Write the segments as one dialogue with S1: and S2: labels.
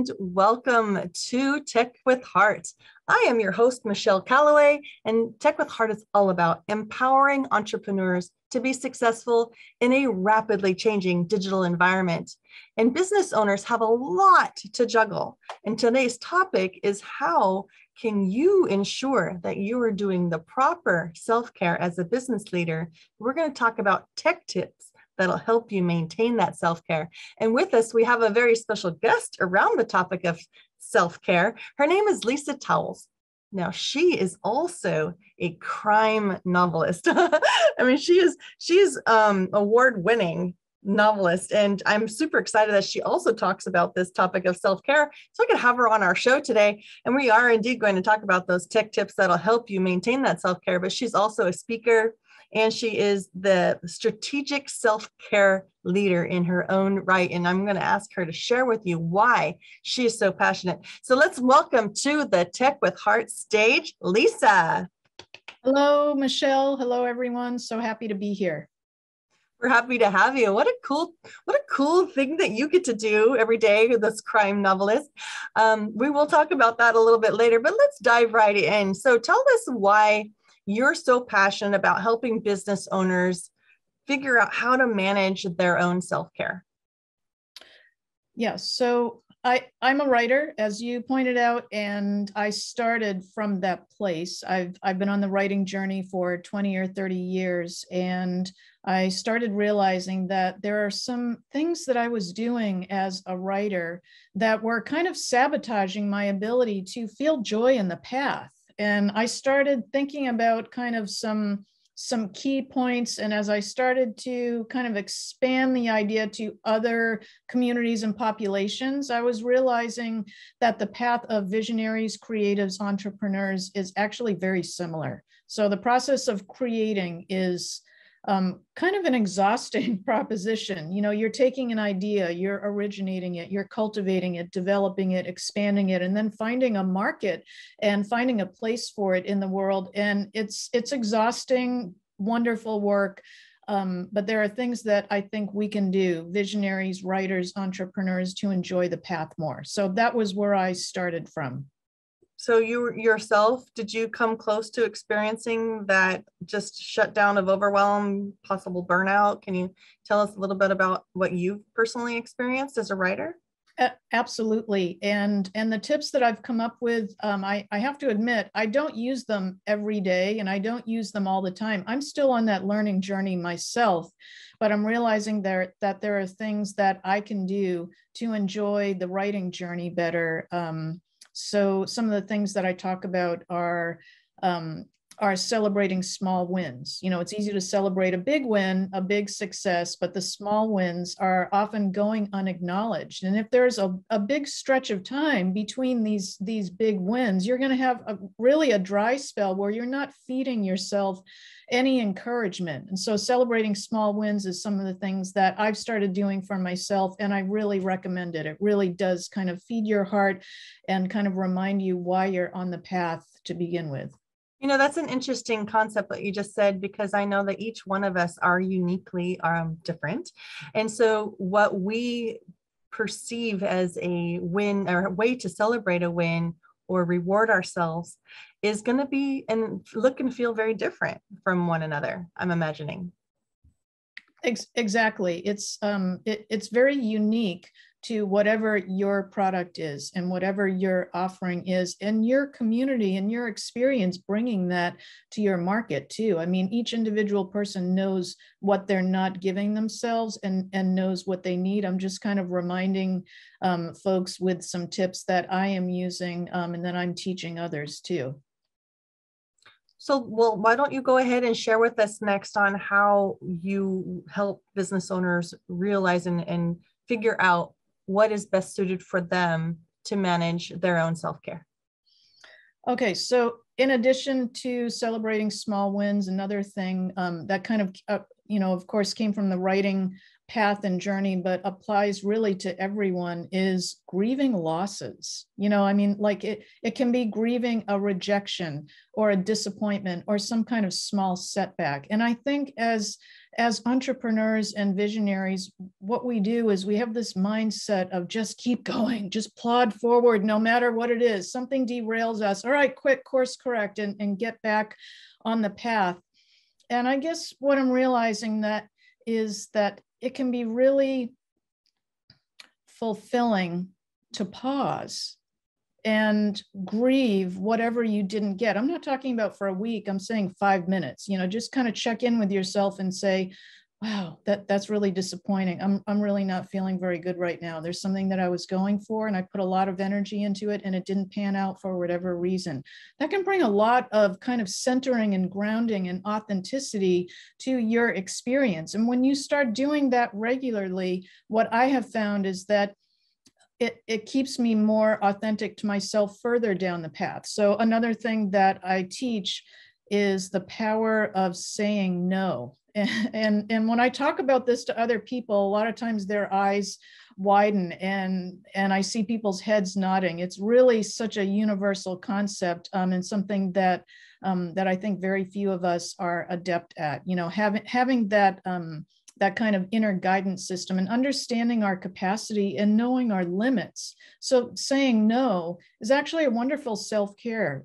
S1: and welcome to Tech with Heart. I am your host, Michelle Calloway, and Tech with Heart is all about empowering entrepreneurs to be successful in a rapidly changing digital environment. And business owners have a lot to juggle. And today's topic is how can you ensure that you are doing the proper self-care as a business leader? We're going to talk about tech tips that'll help you maintain that self-care. And with us, we have a very special guest around the topic of self-care. Her name is Lisa Towles. Now, she is also a crime novelist. I mean, she is award-winning novelist, and I'm super excited that she also talks about this topic of self-care. So I could have her on our show today, and we are indeed going to talk about those tech tips that'll help you maintain that self-care. But she's also a speaker, and she is the strategic self-care leader in her own right. And I'm going to ask her to share with you why she is so passionate. So let's welcome to the Tech with Heart stage, Lisa.
S2: Hello, Michelle. Hello, everyone. So happy to be here.
S1: We're happy to have you. What a cool thing that you get to do every day, this crime novelist. We will talk about that a little bit later, but let's dive right in. So tell us why you're so passionate about helping business owners figure out how to manage their own self-care.
S2: Yes, so I'm a writer, as you pointed out, and I started from that place. I've been on the writing journey for 20 or 30 years, and I started realizing that there are some things that I was doing as a writer that were kind of sabotaging my ability to feel joy in the path. And I started thinking about kind of some key points. And as I started to kind of expand the idea to other communities and populations, I was realizing that the path of visionaries, creatives, entrepreneurs is actually very similar. So the process of creating is kind of an exhausting proposition. You know, you're taking an idea, you're originating it, you're cultivating it, developing it, expanding it, and then finding a market and finding a place for it in the world. And it's exhausting, wonderful work. But there are things that I think we can do, visionaries, writers, entrepreneurs, to enjoy the path more. So that was where I started from.
S1: So you yourself, did you come close to experiencing that just shutdown of overwhelm, possible burnout? Can you tell us a little bit about what you've personally experienced as a writer?
S2: Absolutely. And the tips that I've come up with, I have to admit, I don't use them every day and I don't use them all the time. I'm still on that learning journey myself, but I'm realizing that there are things that I can do to enjoy the writing journey better. So some of the things that I talk about are celebrating small wins. You know, it's easy to celebrate a big win, a big success, but the small wins are often going unacknowledged. And if there's a big stretch of time between these big wins, you're going to have really a dry spell where you're not feeding yourself any encouragement. And so celebrating small wins is some of the things that I've started doing for myself, and I really recommend it. It really does kind of feed your heart and kind of remind you why you're on the path to begin with.
S1: You know, that's an interesting concept what you just said, because I know that each one of us are uniquely different. And so what we perceive as a win or a way to celebrate a win or reward ourselves is going to be and look and feel very different from one another, I'm imagining.
S2: Exactly. It's very unique to whatever your product is and whatever your offering is, and your community and your experience bringing that to your market too. I mean, each individual person knows what they're not giving themselves and knows what they need. I'm just kind of reminding folks with some tips that I am using and that I'm teaching others too.
S1: So, well, why don't you go ahead and share with us next on how you help business owners realize and figure out what is best suited for them to manage their own self-care?
S2: Okay, so in addition to celebrating small wins, another thing that kind of of course, came from the writing path and journey, but applies really to everyone, is grieving losses. Like it can be grieving a rejection or a disappointment or some kind of small setback. And I think as entrepreneurs and visionaries, what we do is we have this mindset of just keep going, just plod forward, no matter what it is. Something derails us. All right, quick course correct and get back on the path. And I guess what I'm realizing is that it can be really fulfilling to pause and grieve whatever you didn't get. I'm not talking about for a week, I'm saying 5 minutes, just kind of check in with yourself and say, wow, that's really disappointing. I'm really not feeling very good right now. There's something that I was going for and I put a lot of energy into it and it didn't pan out for whatever reason. That can bring a lot of kind of centering and grounding and authenticity to your experience. And when you start doing that regularly, what I have found is that it keeps me more authentic to myself further down the path. So another thing that I teach is the power of saying no. And when I talk about this to other people, a lot of times their eyes widen and I see people's heads nodding. It's really such a universal concept and something that I think very few of us are adept at. Having that that kind of inner guidance system and understanding our capacity and knowing our limits. So saying no is actually a wonderful self-care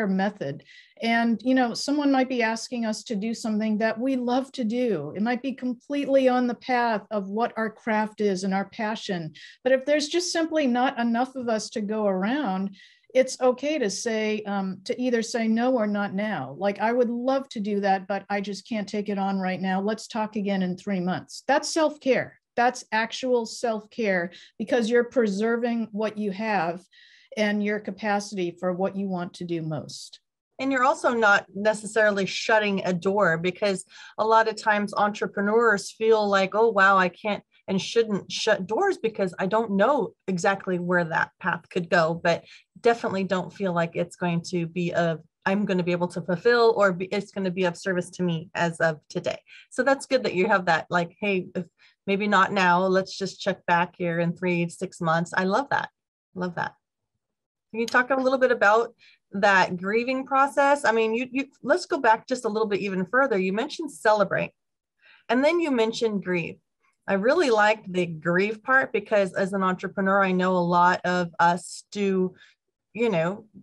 S2: method. And, someone might be asking us to do something that we love to do. It might be completely on the path of what our craft is and our passion. But if there's just simply not enough of us to go around, it's okay to say, to either say no or not now. Like, I would love to do that, but I just can't take it on right now. Let's talk again in 3 months. That's self-care. That's actual self-care because you're preserving what you have and your capacity for what you want to do most.
S1: And you're also not necessarily shutting a door, because a lot of times entrepreneurs feel like, oh, wow, I can't and shouldn't shut doors because I don't know exactly where that path could go, but definitely don't feel like it's going to be I'm going to be able to fulfill or it's going to be of service to me as of today. So that's good that you have that, like, hey, if maybe not now, let's just check back here in 3 to 6 months. I love that. Love that. Can you talk a little bit about that grieving process? I mean, you let's go back just a little bit even further. You mentioned celebrate, and then you mentioned grieve. I really liked the grieve part because as an entrepreneur, I know a lot of us do,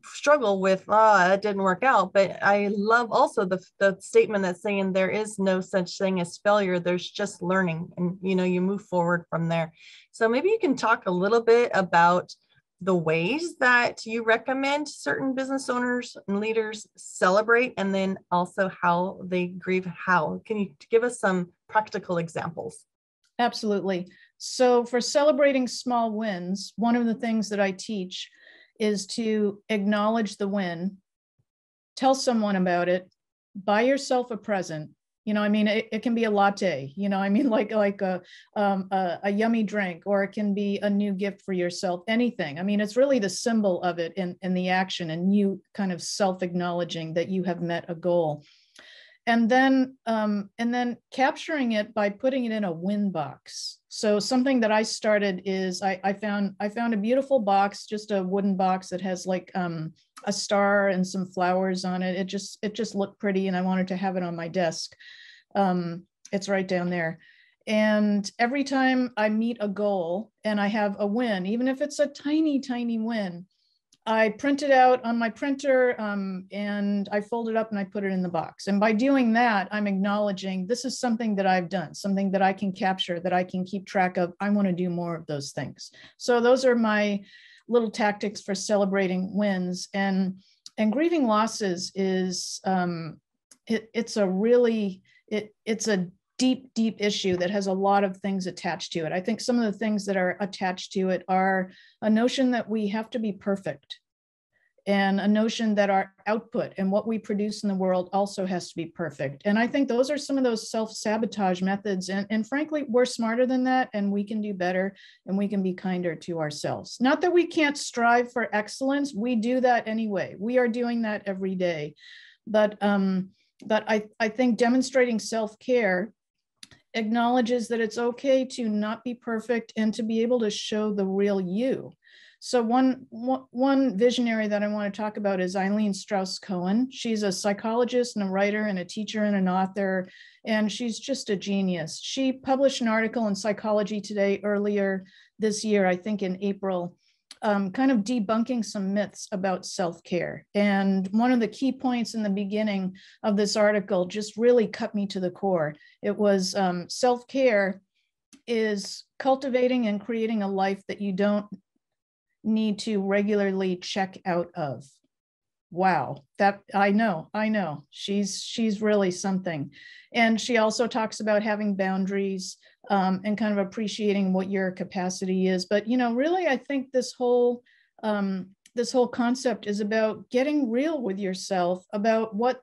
S1: struggle with, it didn't work out. But I love also the statement that's saying there is no such thing as failure. There's just learning, and, you move forward from there. So maybe you can talk a little bit about the ways that you recommend certain business owners and leaders celebrate, and then also how they grieve. How can you give us some practical examples?
S2: Absolutely. So for celebrating small wins, one of the things that I teach is to acknowledge the win, tell someone about it, buy yourself a present. It can be a latte, like a yummy drink, or it can be a new gift for yourself, anything. It's really the symbol of it in the action and you kind of self-acknowledging that you have met a goal. And then capturing it by putting it in a win box. So something that I started is I found a beautiful box, just a wooden box that has like a star and some flowers on it. It just looked pretty, and I wanted to have it on my desk. It's right down there. And every time I meet a goal and I have a win, even if it's a tiny, tiny win, I print it out on my printer and I fold it up and I put it in the box. And by doing that, I'm acknowledging this is something that I've done, something that I can capture, that I can keep track of. I want to do more of those things. So those are my little tactics for celebrating wins. And grieving losses is, it's a deep, deep issue that has a lot of things attached to it. I think some of the things that are attached to it are a notion that we have to be perfect, and a notion that our output and what we produce in the world also has to be perfect. And I think those are some of those self-sabotage methods. And frankly, we're smarter than that, and we can do better, and we can be kinder to ourselves. Not that we can't strive for excellence. We do that anyway. We are doing that every day. But But I think demonstrating self-care acknowledges that it's okay to not be perfect and to be able to show the real you. So one visionary that I want to talk about is Eileen Strauss-Cohen. She's a psychologist and a writer and a teacher and an author, and she's just a genius. She published an article in Psychology Today earlier this year, I think in April, kind of debunking some myths about self-care. And one of the key points in the beginning of this article just really cut me to the core. It was self-care is cultivating and creating a life that you don't need to regularly check out of. Wow, that I know. She's really something. And she also talks about having boundaries and kind of appreciating what your capacity is. But, you know, really, I think this whole concept is about getting real with yourself, about what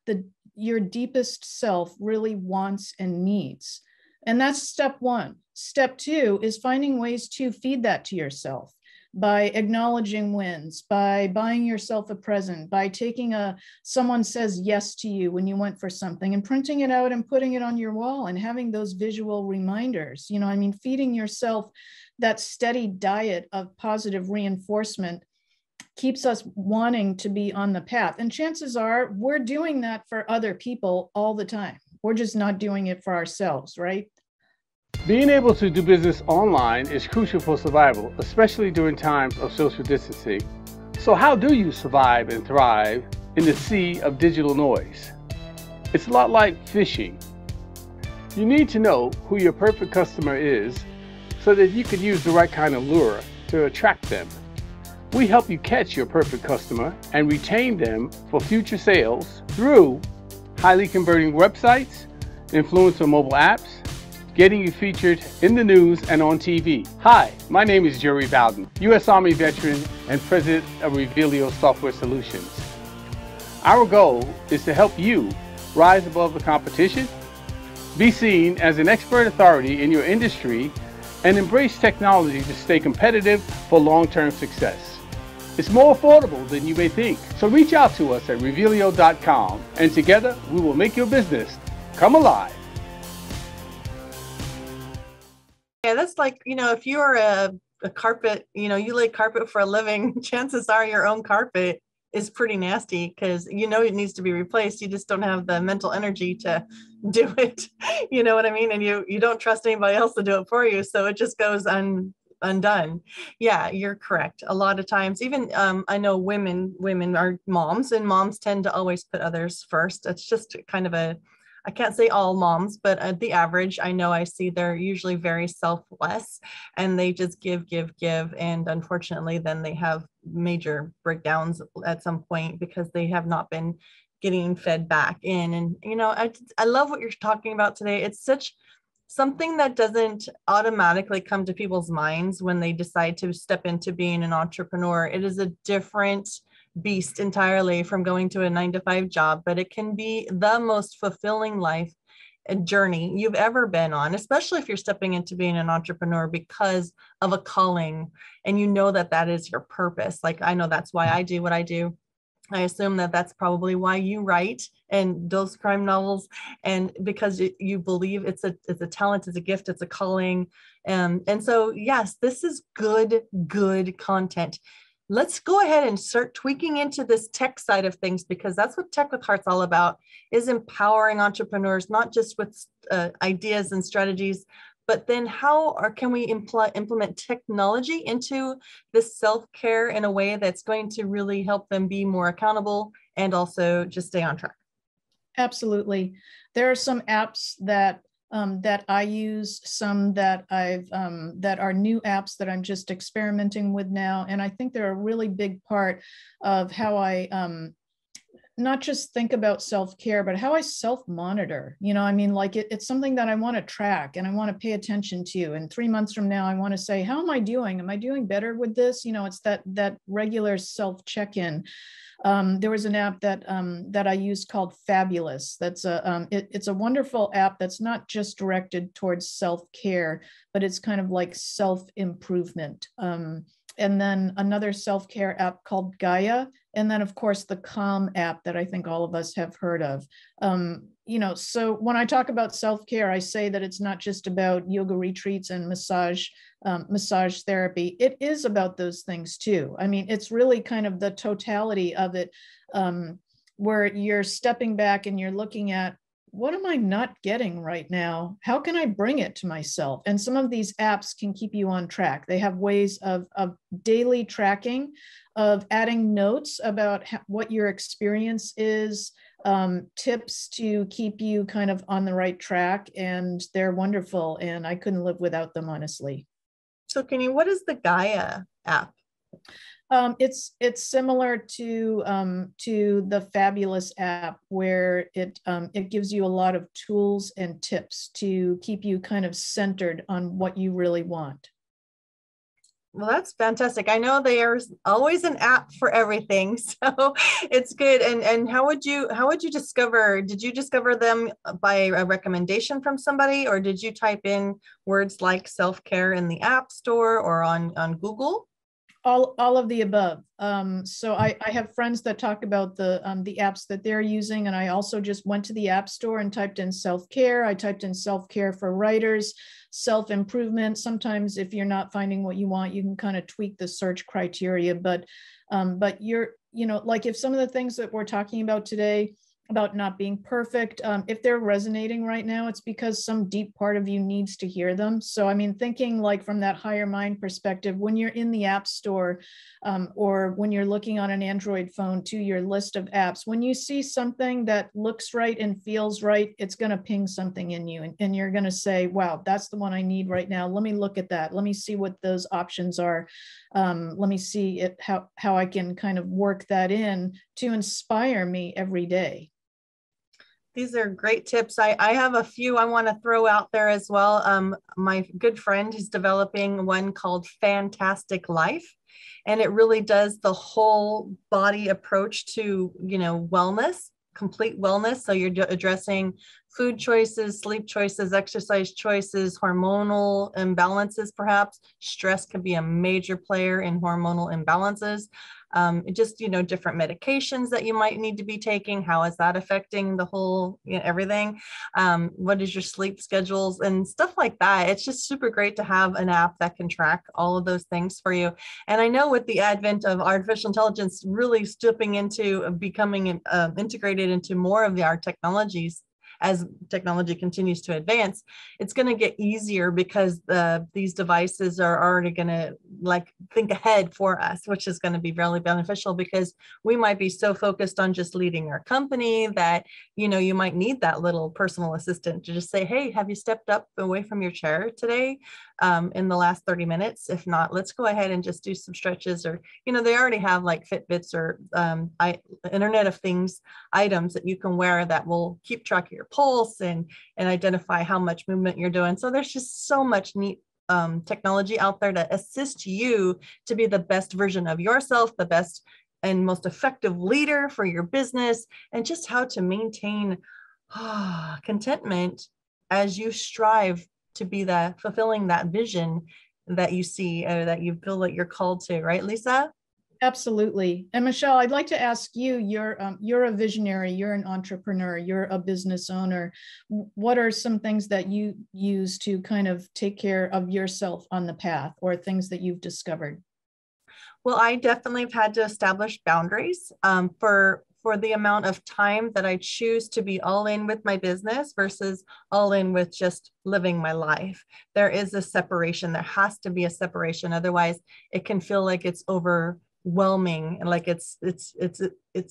S2: your deepest self really wants and needs. And that's step one. Step two is finding ways to feed that to yourself by acknowledging wins, by buying yourself a present, by taking someone says yes to you when you went for something and printing it out and putting it on your wall and having those visual reminders. You know, I mean, feeding yourself that steady diet of positive reinforcement keeps us wanting to be on the path. And chances are we're doing that for other people all the time. We're just not doing it for ourselves, right?
S3: Being able to do business online is crucial for survival, especially during times of social distancing. So how do you survive and thrive in the sea of digital noise? It's a lot like fishing. You need to know who your perfect customer is so that you can use the right kind of lure to attract them. We help you catch your perfect customer and retain them for future sales through highly converting websites, influencer mobile apps, getting you featured in the news and on TV. Hi, my name is Jerry Bowden, U.S. Army veteran and president of Revealio Software Solutions. Our goal is to help you rise above the competition, be seen as an expert authority in your industry, and embrace technology to stay competitive for long-term success. It's more affordable than you may think. So reach out to us at revealio.com and together we will make your business come alive.
S1: Yeah, that's like, you know, if you're a carpet, you know, you lay carpet for a living, chances are your own carpet is pretty nasty because you know it needs to be replaced. You just don't have the mental energy to do it. You know what I mean? And you don't trust anybody else to do it for you. So it just goes undone. Yeah, you're correct. A lot of times, even I know women are moms, and moms tend to always put others first. It's just kind of I can't say all moms, but at the average, I know I see they're usually very selfless and they just give. And unfortunately, then they have major breakdowns at some point because they have not been getting fed back in. And, you know, I love what you're talking about today. It's such something that doesn't automatically come to people's minds when they decide to step into being an entrepreneur. It is a different beast entirely from going to a 9-to-5 job, but it can be the most fulfilling life journey you've ever been on, especially if you're stepping into being an entrepreneur because of a calling and you know that that is your purpose. Like, I know that's why I do what I do. I assume that that's probably why you write and those crime novels, and because you believe it's a talent, it's a gift, it's a calling. And so, yes, this is good content. Let's go ahead and start tweaking into this tech side of things, because that's what Tech with Heart's all about, is empowering entrepreneurs, not just with ideas and strategies, but then can we implement technology into this self-care in a way that's going to really help them be more accountable and also just stay on track?
S2: Absolutely. There are some apps that I use, some that that are new apps that I'm just experimenting with now. And I think they're a really big part of how I not just think about self-care, but how I self-monitor. You know, I mean, like it's something that I want to track and I want to pay attention to. And 3 months from now, I want to say, how am I doing? Am I doing better with this? You know, it's that regular self-check-in. There was an app that I used called Fabulous. That's it's a wonderful app that's not just directed towards self-care, but it's kind of like self-improvement. and then another self-care app called Gaia, and then of course the Calm app that I think all of us have heard of. So when I talk about self-care, I say that it's not just about yoga retreats and massage therapy. It is about those things too. I mean, it's really kind of the totality of it, where you're stepping back and you're looking at, what am I not getting right now? How can I bring it to myself? And some of these apps can keep you on track. They have ways of daily tracking, of adding notes about what your experience is, tips to keep you kind of on the right track. And they're wonderful. And I couldn't live without them, honestly.
S1: So what is the Gaia app?
S2: It's similar to the Fabulous app, where it gives you a lot of tools and tips to keep you kind of centered on what you really want.
S1: Well, that's fantastic. I know there's always an app for everything, so it's good. And how would you discover? Did you discover them by a recommendation from somebody, or did you type in words like self-care in the App Store or on Google?
S2: All of the above. So I have friends that talk about the apps that they're using, and I also just went to the App Store and typed in self-care. I typed in self-care for writers, self-improvement. Sometimes if you're not finding what you want, you can kind of tweak the search criteria. But like if some of the things that we're talking about today, about not being perfect, if they're resonating right now, it's because some deep part of you needs to hear them. So, I mean, thinking like from that higher mind perspective, when you're in the App Store, or when you're looking on an Android phone to your list of apps, when you see something that looks right and feels right, it's going to ping something in you, and you're going to say, wow, that's the one I need right now. Let me look at that. Let me see what those options are. Let me see how I can kind of work that in to inspire me every day.
S1: These are great tips. I have a few I want to throw out there as well. My good friend is developing one called Fantastic Life, and it really does the whole body approach to, wellness, complete wellness. So you're addressing food choices, sleep choices, exercise choices, hormonal imbalances, perhaps. Stress could be a major player in hormonal imbalances. Different medications that you might need to be taking. How is that affecting the whole, everything? What is your sleep schedules and stuff like that? It's just super great to have an app that can track all of those things for you. And I know with the advent of artificial intelligence really stepping into becoming integrated into more of our technologies, as technology continues to advance, it's going to get easier because these devices are already going to think ahead for us, which is going to be really beneficial, because we might be so focused on just leading our company that, you might need that little personal assistant to just say, hey, have you stepped up away from your chair today in the last 30 minutes? If not, let's go ahead and just do some stretches. Or, they already have like Fitbits or Internet of Things items that you can wear that will keep track of your pulse and identify how much movement you're doing. So there's just so much neat technology out there to assist you to be the best version of yourself, the best and most effective leader for your business, and just how to maintain contentment as you strive to be fulfilling that vision that you see or that you feel that you're called to, right, Lisa?
S2: Absolutely. And Michelle, I'd like to ask you, you're a visionary, you're an entrepreneur, you're a business owner. What are some things that you use to kind of take care of yourself on the path, or things that you've discovered?
S1: Well, I definitely have had to establish boundaries for the amount of time that I choose to be all in with my business versus all in with just living my life. There is a separation. There has to be a separation. Otherwise, it can feel like it's overwhelming and like it's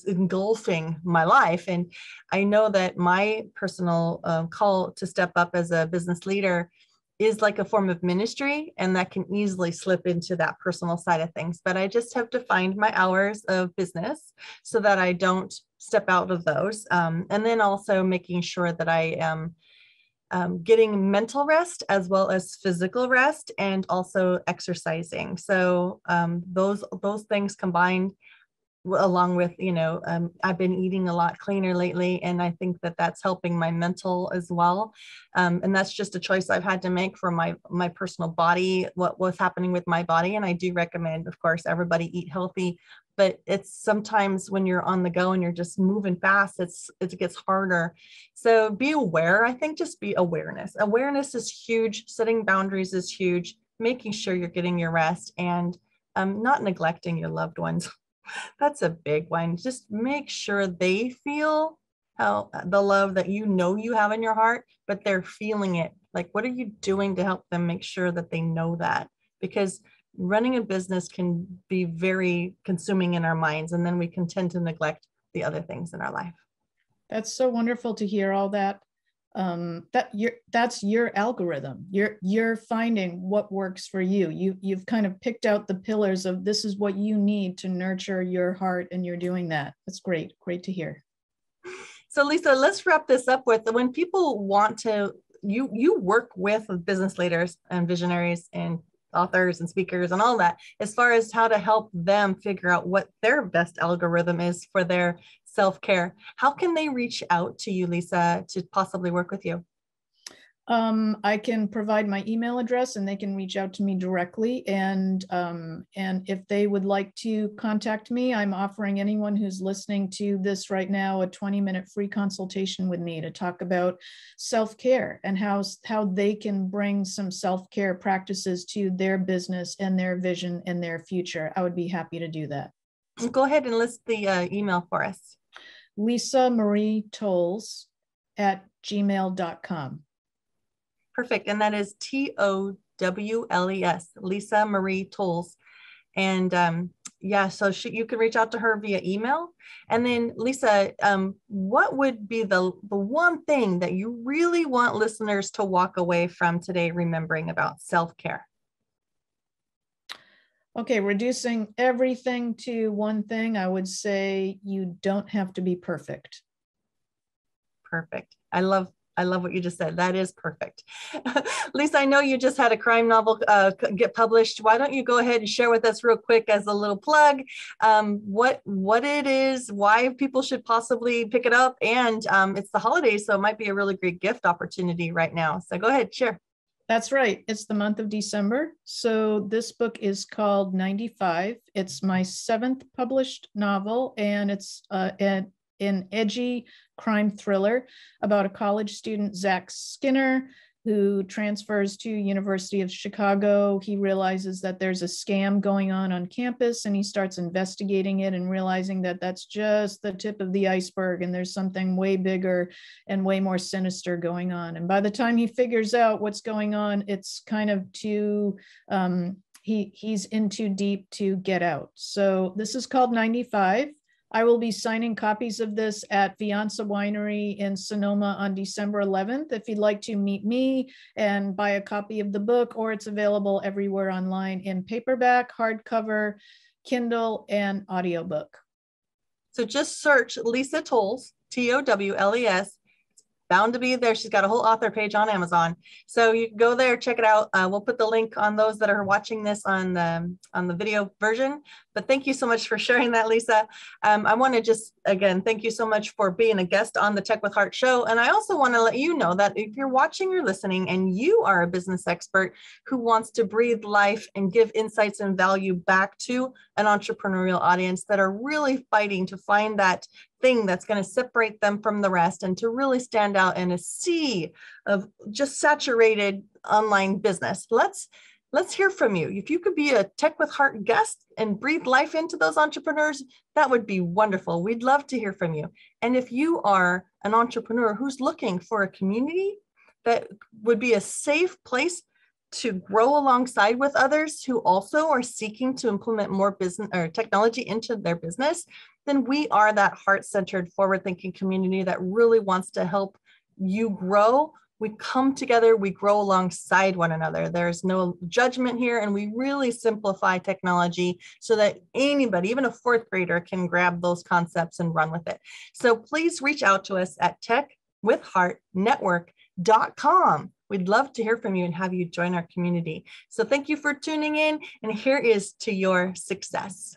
S1: engulfing my life. And I know that my personal call to step up as a business leader is like a form of ministry, and that can easily slip into that personal side of things. But I just have to find my hours of business so that I don't step out of those. And then also making sure that I am getting mental rest as well as physical rest, and also exercising. So those things combined along with, I've been eating a lot cleaner lately, and I think that that's helping my mental as well. And that's just a choice I've had to make for my personal body, what was happening with my body. And I do recommend, of course, everybody eat healthy, but it's sometimes when you're on the go and you're just moving fast, it gets harder. So be aware. I think just be awareness. Awareness is huge. Setting boundaries is huge. Making sure you're getting your rest, and not neglecting your loved ones. That's a big one. Just make sure they feel how the love that you have in your heart, but they're feeling it. Like, what are you doing to help them make sure that they know that? Because running a business can be very consuming in our minds, and then we can tend to neglect the other things in our life.
S2: That's so wonderful to hear all that. That's your algorithm. You're finding what works for you. You've kind of picked out the pillars of this is what you need to nurture your heart, and you're doing that. That's great to hear.
S1: So Lisa, let's wrap this up with, when people want to, you work with business leaders and visionaries and authors and speakers and all that, as far as how to help them figure out what their best algorithm is for their self-care. How can they reach out to you, Lisa, to possibly work with you?
S2: I can provide my email address, and they can reach out to me directly. And if they would like to contact me, I'm offering anyone who's listening to this right now a 20-minute free consultation with me to talk about self-care and how they can bring some self-care practices to their business and their vision and their future. I would be happy to do that.
S1: Go ahead and list the email for us.
S2: Lisa Marie Towles @gmail.com.
S1: Perfect. And that is Towles, Lisa Marie Towles. And so you can reach out to her via email. And then Lisa, what would be the one thing that you really want listeners to walk away from today remembering about self-care?
S2: Okay, reducing everything to one thing, I would say you don't have to be perfect.
S1: Perfect. I love what you just said. That is perfect. Lisa, I know you just had a crime novel get published. Why don't you go ahead and share with us real quick as a little plug, what it is, why people should possibly pick it up, and it's the holidays, so it might be a really great gift opportunity right now. So go ahead, share.
S2: That's right. It's the month of December. So this book is called 95. It's my 7th published novel, and it's an edgy crime thriller about a college student, Zach Skinner, who transfers to University of Chicago. He realizes that there's a scam going on campus, and he starts investigating it and realizing that that's just the tip of the iceberg, and there's something way bigger and way more sinister going on. And by the time he figures out what's going on, it's kind of he's in too deep to get out. So this is called 95. I will be signing copies of this at Vianza Winery in Sonoma on December 11th. If you'd like to meet me and buy a copy of the book, or it's available everywhere online in paperback, hardcover, Kindle, and audiobook. So
S1: just search Lisa Towles, Towles. Bound to be there. She's got a whole author page on Amazon. So you can go there, check it out. We'll put the link on those that are watching this on the video version. But thank you so much for sharing that, Lisa. I want to just, again, thank you so much for being a guest on the Tech with Heart show. And I also want to let you know that if you're watching or listening and you are a business expert who wants to breathe life and give insights and value back to an entrepreneurial audience that are really fighting to find that thing that's going to separate them from the rest and to really stand out in a sea of just saturated online business, let's hear from you. If you could be a Tech with Heart guest and breathe life into those entrepreneurs, that would be wonderful. We'd love to hear from you. And if you are an entrepreneur who's looking for a community that would be a safe place to grow alongside with others who also are seeking to implement more business or technology into their business, then we are that heart-centered, forward-thinking community that really wants to help you grow. We come together, we grow alongside one another. There's no judgment here, and we really simplify technology so that anybody, even a 4th grader, can grab those concepts and run with it. So please reach out to us at techwithheartnetwork.com. We'd love to hear from you and have you join our community. So thank you for tuning in, and here is to your success.